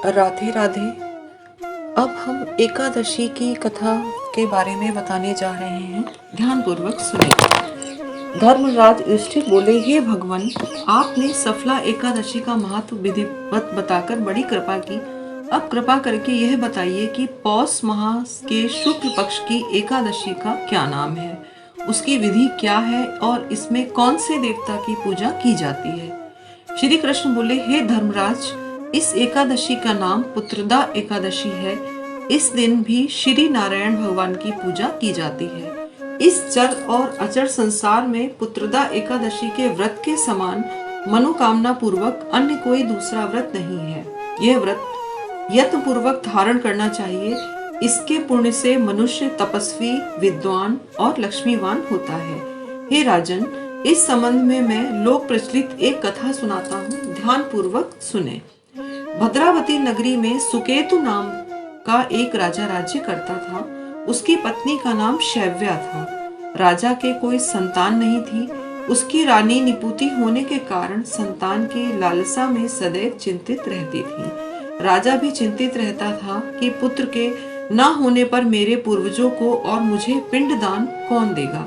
राधे राधे। अब हम एकादशी की कथा के बारे में बताने जा रहे हैं। ध्यानपूर्वक सुने। धर्मराज युधिष्ठिर बोले, हे भगवान, आपने सफला एकादशी का महत्व विधिवत बताकर बड़ी कृपा की। अब कृपा करके यह बताइए कि पौष माह के शुक्ल पक्ष की एकादशी का क्या नाम है, उसकी विधि क्या है और इसमें कौन से देवता की पूजा की जाती है। श्री कृष्ण बोले, हे धर्मराज, इस एकादशी का नाम पुत्रदा एकादशी है। इस दिन भी श्री नारायण भगवान की पूजा की जाती है। इस जड़ और अचर संसार में पुत्रदा एकादशी के व्रत के समान मनोकामना पूर्वक अन्य कोई दूसरा व्रत नहीं है। यह व्रत यत्न पूर्वक धारण करना चाहिए। इसके पुण्य से मनुष्य तपस्वी, विद्वान और लक्ष्मीवान होता है। हे राजन, इस संबंध में मैं लोक प्रचलित एक कथा सुनाता हूँ, ध्यान पूर्वक सुने। भद्रावती नगरी में सुकेतु नाम का एक राजा राज्य करता था। उसकी पत्नी का नाम शैव्या था। राजा के कोई संतान नहीं थी। उसकी रानी निपुति होने के कारण संतान की लालसा में सदैव चिंतित रहती थी। राजा भी चिंतित रहता था कि पुत्र के न होने पर मेरे पूर्वजों को और मुझे पिंडदान कौन देगा।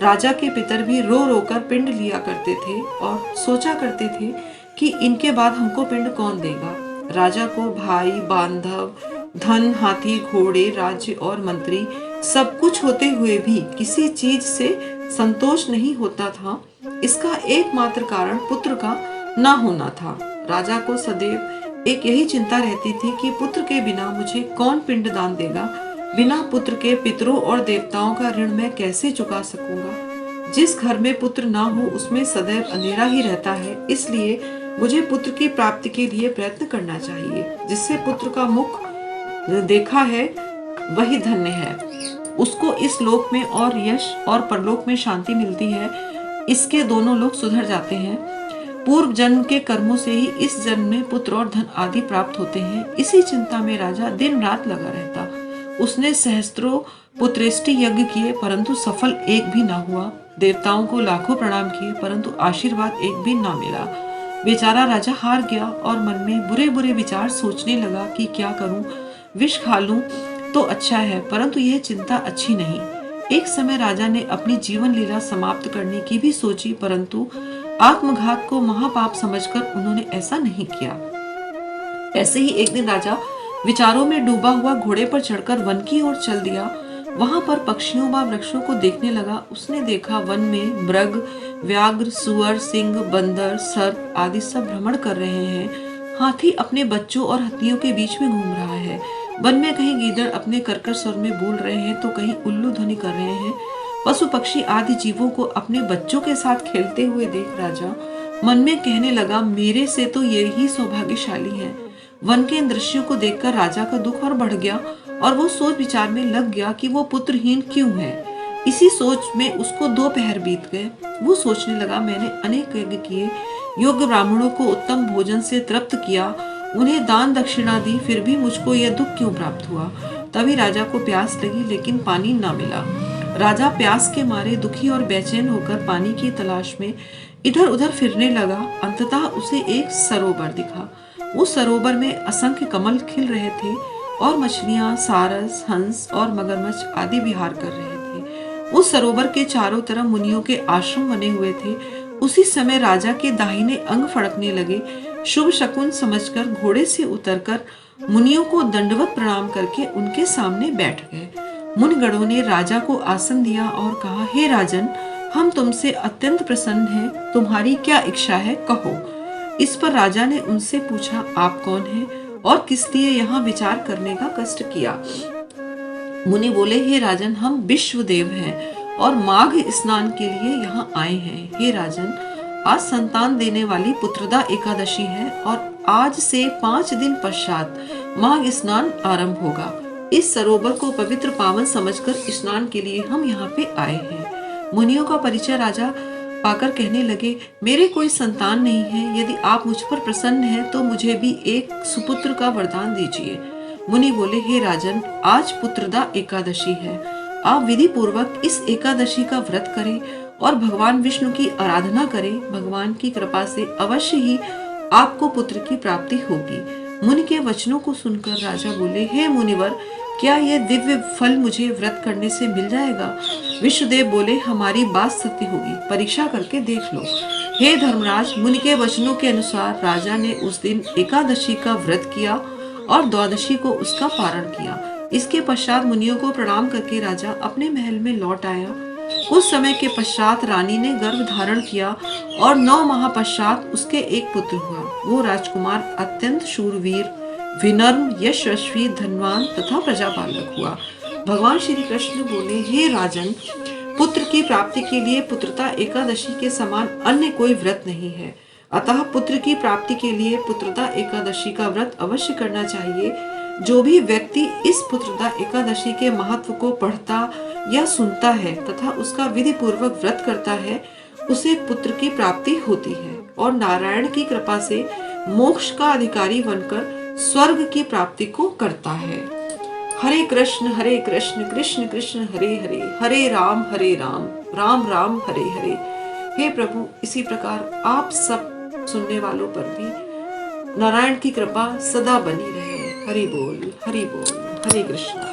राजा के पितर भी रो रो कर पिंड लिया करते थे और सोचा करते थे कि इनके बाद हमको पिंड कौन देगा। राजा को भाई, बांधव, धन, हाथी, घोड़े, राज्य और मंत्री सब कुछ होते हुए भी किसी चीज से संतोष नहीं होता था। इसका एकमात्र कारण पुत्र का न होना था। राजा को सदैव एक यही चिंता रहती थी कि पुत्र के बिना मुझे कौन पिंड दान देगा। बिना पुत्र के पितरों और देवताओं का ऋण मैं कैसे चुका सकूंगा। जिस घर में पुत्र ना हो उसमें सदैव अंधेरा ही रहता है। इसलिए मुझे पुत्र की प्राप्ति के लिए प्रयत्न करना चाहिए। जिससे पुत्र का मुख देखा है वही धन्य है। उसको इस लोक में और यश और परलोक में शांति मिलती है। इसके दोनों लोग सुधर जाते हैं। पूर्व जन्म के कर्मों से ही इस जन्म में पुत्र और धन आदि प्राप्त होते हैं। इसी चिंता में राजा दिन रात लगा रहता। उसने सहस्त्रों पुत्रेष्टि यज्ञ किए परंतु सफल एक भी ना हुआ। देवताओं को लाखों प्रणाम किए परंतु आशीर्वाद एक भी ना मिला। बेचारा राजा हार गया और मन में बुरे बुरे विचार सोचने लगा कि क्या करूं, विष खा लूं तो अच्छा है, परंतु यह चिंता अच्छी नहीं। एक समय राजा ने अपनी जीवन लीला समाप्त करने की भी सोची, परंतु आत्मघात को महापाप समझकर उन्होंने ऐसा नहीं किया। ऐसे ही एक दिन राजा विचारों में डूबा हुआ घोड़े पर चढ़कर वन की ओर चल दिया। वहां पर पक्षियों व वृक्षों को देखने लगा। उसने देखा वन में मृग, व्याघ्र, सुअर, सिंह, बंदर, सर्प आदि सब भ्रमण कर रहे हैं। हाथी अपने बच्चों और हथियों के बीच में घूम रहा है। वन में कहीं गीदड़ अपने कर्कश स्वर में बोल रहे हैं तो कहीं उल्लू ध्वनि कर रहे हैं। पशु पक्षी आदि जीवों को अपने बच्चों के साथ खेलते हुए देख राजा मन में कहने लगा, मेरे से तो ये ही सौभाग्यशाली है। वन के इन दृश्यों को देखकर राजा का दुख और बढ़ गया और वो सोच विचार में लग गया कि वो पुत्रहीन क्यों है। इसी सोच में उसको 2 पहर बीत गए। वो सोचने लगा, मैंने अनेक यज्ञ किए, योग्य ब्राह्मणों को उत्तम भोजन से तृप्त किया, उन्हें दान दक्षिणा दी, फिर भी मुझको यह दुख क्यों प्राप्त हुआ। तभी राजा को प्यास लगी लेकिन पानी न मिला। राजा प्यास के मारे दुखी और बेचैन होकर पानी की तलाश में इधर उधर फिरने लगा। अंततः उसे एक सरोवर दिखा। उस सरोवर में असंख्य कमल खिल रहे थे और मछलियां, सारस, हंस और मगरमच्छ आदि विहार कर रहे थे। उस सरोवर के चारों तरफ मुनियों के आश्रम बने हुए थे। उसी समय राजा के दाहिने अंग फड़कने लगे। शुभ शकुन समझकर घोड़े से उतरकर मुनियों को दंडवत प्रणाम करके उनके सामने बैठ गए। मुनिगणों ने राजा को आसन दिया और कहा, हे राजन, हम तुमसे अत्यंत प्रसन्न हैं। तुम्हारी क्या इच्छा है, कहो। इस पर राजा ने उनसे पूछा, आप कौन हैं और किस लिए यहाँ विचार करने का कष्ट किया। मुनि बोले, हे राजन, हम विश्वदेव हैं और माघ स्नान के लिए यहाँ आए हैं। हे राजन, आज संतान देने वाली पुत्रदा एकादशी है और आज से 5 दिन पश्चात माघ स्नान आरंभ होगा। इस सरोवर को पवित्र पावन समझकर स्नान के लिए हम यहाँ पे आए हैं। मुनियों का परिचय राजा पाकर कहने लगे, मेरे कोई संतान नहीं है। यदि आप मुझ पर प्रसन्न हैं तो मुझे भी एक सुपुत्र का वरदान दीजिए। मुनि बोले, हे राजन, आज पुत्रदा एकादशी है। आप विधि पूर्वक इस एकादशी का व्रत करें और भगवान विष्णु की आराधना करें। भगवान की कृपा से अवश्य ही आपको पुत्र की प्राप्ति होगी। मुनि के वचनों को सुनकर राजा बोले, हे मुनिवर, क्या यह दिव्य फल मुझे व्रत करने से मिल जाएगा? विष्णुदेव बोले, हमारी बात सत्य होगी, परीक्षा करके देख लो। हे धर्मराज, मुनि के वचनों के अनुसार राजा ने उस दिन एकादशी का व्रत किया और द्वादशी को उसका पारण किया। इसके पश्चात मुनियों को प्रणाम करके राजा अपने महल में लौट आया। कुछ समय के पश्चात रानी ने गर्भ धारण किया और 9 माह पश्चात उसके एक पुत्र हुआ। वो राजकुमार अत्यंत शूरवीर, विनम्र, यशस्वी, धनवान तथा प्रजापालक हुआ। भगवान श्री कृष्ण बोले, हे राजन, पुत्र की प्राप्ति के लिए पुत्रता एकादशी के समान अन्य कोई व्रत नहीं है। अतः पुत्र की प्राप्ति के लिए पुत्रता एकादशी का व्रत अवश्य करना चाहिए। जो भी व्यक्ति इस पुत्रता एकादशी के महत्व को पढ़ता या सुनता है तथा उसका विधि पूर्वक व्रत करता है, उसे पुत्र की प्राप्ति होती है और नारायण की कृपा से मोक्ष का अधिकारी बनकर स्वर्ग की प्राप्ति को करता है। हरे कृष्ण कृष्ण कृष्ण हरे हरे, हरे राम राम राम हरे हरे। हे प्रभु, इसी प्रकार आप सब सुनने वालों पर भी नारायण की कृपा सदा बनी रहे। हरि बोल, हरे कृष्ण।